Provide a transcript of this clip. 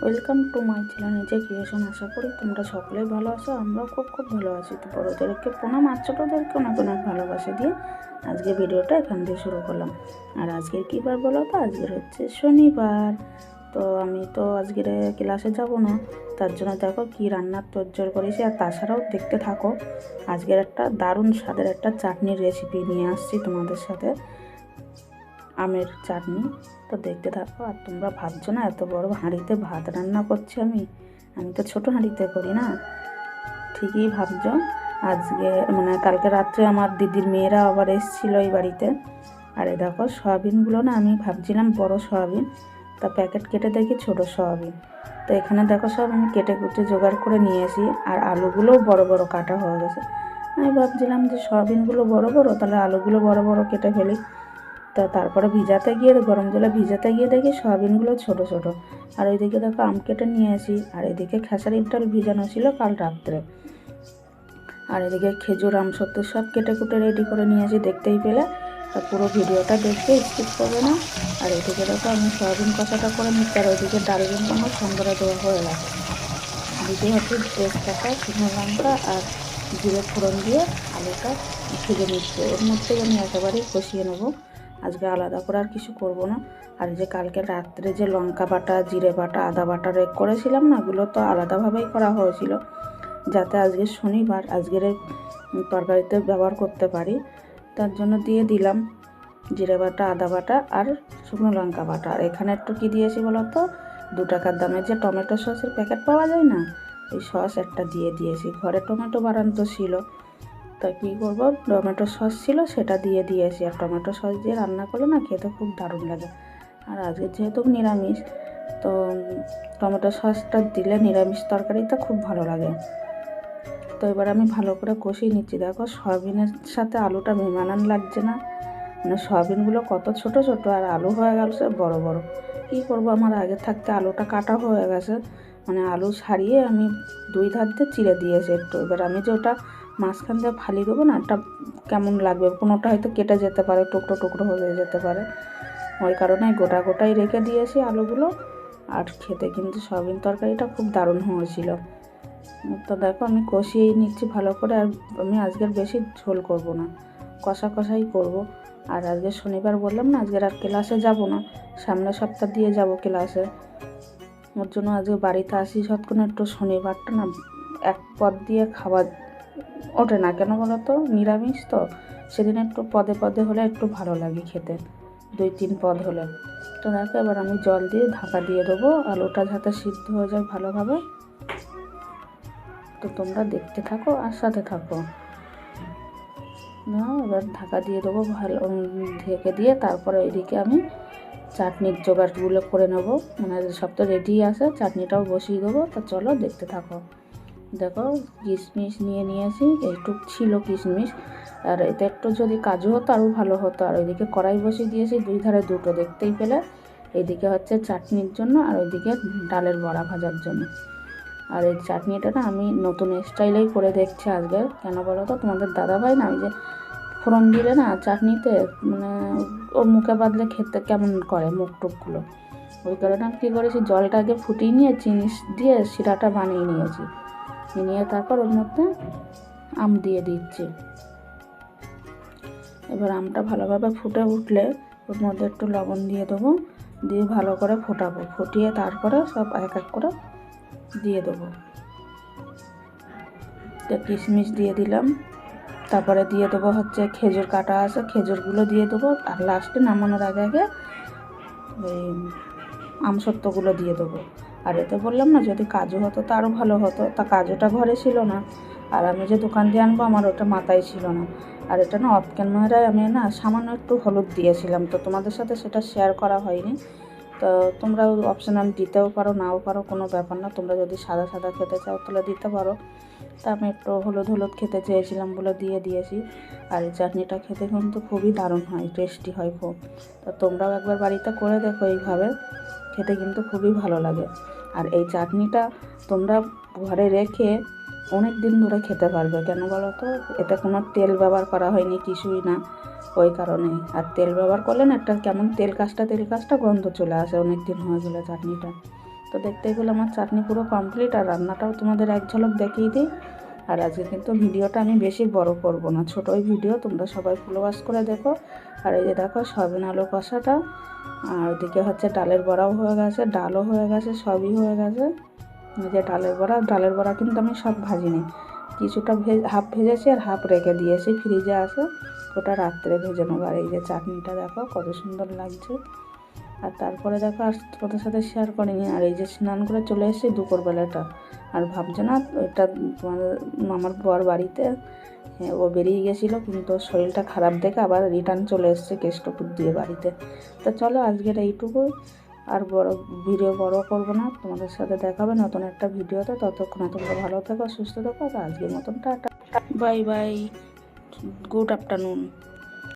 Welcome to my channel নিজে creation. আশা করি তোমরা সকলেই ভালো আছো, আমরাও খুব ভালো আছি। তো বড়োদেরকে প্রণাম আর ছোটোদেরকে অনেক অনেক ভালোবাসা দিয়ে আজকে ভিডিওটা এখান দিয়ে শুরু করলাম। আর আজকের কী বার বলো তো, আজকের হচ্ছে শনিবার। তো আমি তো আজকের ক্লাসে যাব না, তার জন্য দেখো কী রান্নার তোড়জোড় করেছি। আর তাছাড়াও দেখতে থাকো, আজকের একটা দারুণ স্বাদের একটা চাটনির রেসিপি নিয়ে আসছি তোমাদের সাথে, আমের চাটনি। তো দেখতে থাকো। আর তোমরা ভাবছো না এত বড় হাঁড়িতে ভাত রান্না করছি আমি তো ছোট হাঁড়িতে করি না। ঠিকই ভাবছো। আজকে কালকে রাত্রে আমার দিদির মেয়েরা আবার এসেছিলো এই বাড়িতে। আর এই দেখো সয়াবিনগুলো না, আমি ভাবছিলাম বড় সয়াবিন, তা প্যাকেট কেটে দেখি ছোট সয়াবিন। তো এখানে দেখো সব আমি কেটে কুটে জোগাড় করে নিয়েছি। আর আলুগুলোও বড় বড় কাটা হয়ে গেছে। আমি ভাবছিলাম যে সয়াবিনগুলো বড় বড়, তাহলে আলুগুলো বড় বড় কেটে ফেলি। তো তারপরে ভিজাতে গিয়ে, গরম জলে ভিজাতে গিয়ে দেখি সয়াবিনগুলো ছোট ছোট। আর ওইদিকে দেখো আম কেটে নিয়েছি। আর এদিকে খেসারির ডাল ভিজানো ছিল কাল রাত্রে। আর এদিকে খেজুর, আমসত্ত্ব সব কেটে কুটে রেডি করে নিয়েছি, দেখতেই পেলে। তা পুরো ভিডিওটা দেখতে স্কিপ করবে না। আর এদিকে দেখো আমি সয়াবিন কষাটা করে নিচ্ছি। আর ওইদিকে ডাল কিন্তু আমার সঙ্গে দেওয়া হয়ে গেছে। দিতে হচ্ছে তেজপাতা, শুকনো লঙ্কা আর জিরে ফোড়ন দিয়ে আলুটা ভেজে নিচ্ছে। ওর মধ্যেই আমি একেবারেই কষিয়ে নেবো। আজকে আলাদা করে আর কিছু করব না। আর যে কালকে রাত্রে যে লঙ্কা বাটা, জিরে বাটা, আদা বাটা করেছিলাম না, ওগুলো তো আলাদাভাবেই করা হয়েছিল, যাতে আজকে শনিবার আজকের তরকারিতে ব্যবহার করতে পারি। তার জন্য দিয়ে দিলাম জিরে বাটা, আদা বাটা আর শুকনো লঙ্কা বাটা। আর এখানে একটু কী দিয়েছি বলো তো, 2 টাকার দামের যে টমেটো সসের প্যাকেট পাওয়া যায় না, ওই সস একটা দিয়ে দিয়েছি। ঘরে টমেটো বানানো ছিল, তা কী করবো, টমেটো সস ছিল সেটা দিয়ে দিয়েছি। আর টমেটো সস দিয়ে রান্না করলে না খেতে খুব দারুণ লাগে। আর আজকে যেহেতু নিরামিষ, তো টমেটো সসটা দিলে নিরামিষ তরকারিটা খুব ভালো লাগে। তো এবার আমি ভালো করে কষিয়ে নিচ্ছি। দেখো সয়াবিনের সাথে আলুটা বেমানান লাগছে না, সয়াবিনগুলো কত ছোট ছোট, আর আলু হয়ে গেছে বড় বড়। কী করবো, আমার আগে থাকতে আলুটা কাটা হয়ে গেছে, আলু ছাড়িয়ে আমি 2 ধার দিয়ে চিড়ে দিয়েছি একটু। এবার আমি যে ওটা মাঝখান দিয়ে ফালি দেবো না, এটা কেমন লাগবে, কোনোটা হয়তো কেটে যেতে পারে, টুকরো টুকরো হয়ে যেতে পারে, ওই কারণে গোটাই রেখে দিয়েছি আলুগুলো। আর খেতে কিন্তু সয়াবিন তরকারিটা খুব দারুণ হয়েছিল। তো দেখো আমি কষিয়েই নিচ্ছি ভালো করে। আর আমি আজকের বেশি ঝোল করব না, কষাই করব। আর আজকে শনিবার বললাম না, আজকের আর ক্লাসে যাব না, সামনের সপ্তাহ দিয়ে যাব ক্লাসে। ওর জন্য আজকে বাড়িতে আসি যতক্ষণ একটু, শনিবারটা না এক পদ দিয়ে খাবার ওঠে না, কেন বলো তো, নিরামিষ তো, সেদিন একটু পদে পদে হলে একটু ভালো লাগে খেতে, 2-3 পদ হলে। তো দেখো এবার আমি জল দিয়ে ঢাকা দিয়ে দেবো, আলুটা যাতে সিদ্ধ হয়ে যায় ভালোভাবে। তো তোমরা দেখতে থাকো আর সাথে থাকো না। এবার ঢাকা দিয়ে দেবো ভালো, ঢেকে দিয়ে তারপরে এদিকে আমি চাটনির জোগাড়গুলো করে নেবো। সব তো রেডি আছে, চাটনিটাও বসিয়ে দেবো। তা চলো দেখতে থাকো। দেখো কিশমিশ নিয়েছি, এইটুক ছিল কিশমিশ। আর এতে একটু যদি কাজু হতো আরও ভালো হতো। আর ওইদিকে কড়াই বসিয়ে দিয়েছি, 2 ধারে 2টো, দেখতেই পেলে। এইদিকে হচ্ছে চাটনির জন্য, আর ওইদিকে ডালের বড়া ভাজার জন্য। আর এই চাটনিটা না আমি নতুন স্টাইলেই করে দেখছি আজকে। কেন বলো তো, তোমাদের দাদাভাই না ওই যে ফোড়ন দিলে না চাটনিতে, ওর মুখে বাদলে খেতে কেমন করে মুখ টুকগুলো, ওই কারণে আমি কী করেছি, জলটা আগে ফুটিয়ে নিয়ে চিনি দিয়ে শিরাটা বানিয়ে নিয়েছি। নিয়ে তারপর ওর মধ্যে আম দিয়ে দিচ্ছি। এবার আমটা ভালোভাবে ফুটে উঠলে ওর মধ্যে একটু লবণ দিয়ে দেবো, দিয়ে ভালো করে ফোটাবো। ফুটিয়ে তারপরে সব এক এক করে দিয়ে দেবো। তো কিশমিশ দিয়ে দিলাম, তারপরে দিয়ে দেবো হচ্ছে খেজুর কাটা আছে, খেজুরগুলো দিয়ে দেবো। আর লাস্টে নামানোর আগে ওই আমসত্ত্বগুলো দিয়ে দেবো। আর এতে বললাম না, যদি কাজু হতো তো আরও ভালো হতো, তা কাজুটা ঘরে ছিল না। আর আমি যে দোকান দিয়ে আনবো আমার ওটা মাথায় ছিল না। আর এটা না অফ ক্যামেরায় আমি না সামান্য একটু হলুদ দিয়েছিলাম, তো তোমাদের সাথে সেটা শেয়ার করা হয়নি। তো তোমরা অপশনাল দিতেও পারো, নাও পারো, কোনো ব্যাপার না। তোমরা যদি সাদা সাদা খেতে চাও তাহলে দিতে পারো। তা আমি একটু হলুদ খেতে চেয়েছিলাম বলে দিয়ে দিয়েছি। আর এই চাটনিটা খেতে কিন্তু খুবই দারুণ হয়, টেস্টি হয় খুব। তো তোমরাও একবার বাড়িতে করে দেখো, এইভাবে খেতে কিন্তু খুবই ভালো লাগে। আর এই চাটনিটা তোমরা ঘরে রেখে অনেক দিন ধরে খেতে পারবে। কেন বলো তো, এতে কোনো তেল ব্যবহার করা হয়নি, কিছুই না, ওই কারণেই। আর তেল ব্যবহার করলে না একটা কেমন তেল কাজটা গন্ধ চলে আসে অনেক দিন হয়ে গেলে চাটনিটা। তো দেখতে গেলে আমার চাটনি পুরো কমপ্লিট, আর রান্নাটাও তোমাদের এক ঝলক দেখিয়ে দিই। আর আজকে কিন্তু ভিডিওটা আমি বেশি বড় করব না, ছোটোই ভিডিও, তোমরা সবাই ফলোয়ার্স করে দেখো। আর এই যে দেখো সয়াবিন আলু কষাটা, আর ওদিকে হচ্ছে ডালের বড়াও হয়ে গেছে, ডালও হয়ে গেছে, সবই হয়ে গেছে। এই যে ডালের বড়া কিন্তু আমি সব ভাজিনি, কিছুটা হাফ ভেজেছি আর হাফ রেখে দিয়েছি, ফ্রিজে আছে, ওটা রাত্রে ভেজে নেবো। আর এই যে চাটনিটা দেখো কত সুন্দর লাগছে। আর তারপরে দেখো আর তোমাদের সাথে শেয়ার করিনি, আর এই যে স্নান করে চলে এসেছি দুপুরবেলাটা। আর ভাবছে না এটা তোমাদের আমার বর বাড়িতে, ও বেরিয়ে গেছিলো, কিন্তু ওর শরীরটা খারাপ দেখে আবার রিটার্ন চলে এসছে কেষ্টপুর দিয়ে বাড়িতে। তো চলো আজকের এইটুকুই, আর ভিডিও বড় করবো না, তোমাদের সাথে দেখাবে নতুন একটা ভিডিওতে। ততক্ষণে তোমরা ভালো থেকো, সুস্থ থেকো। তো আজকের মতন tata, bye bye, good afternoon.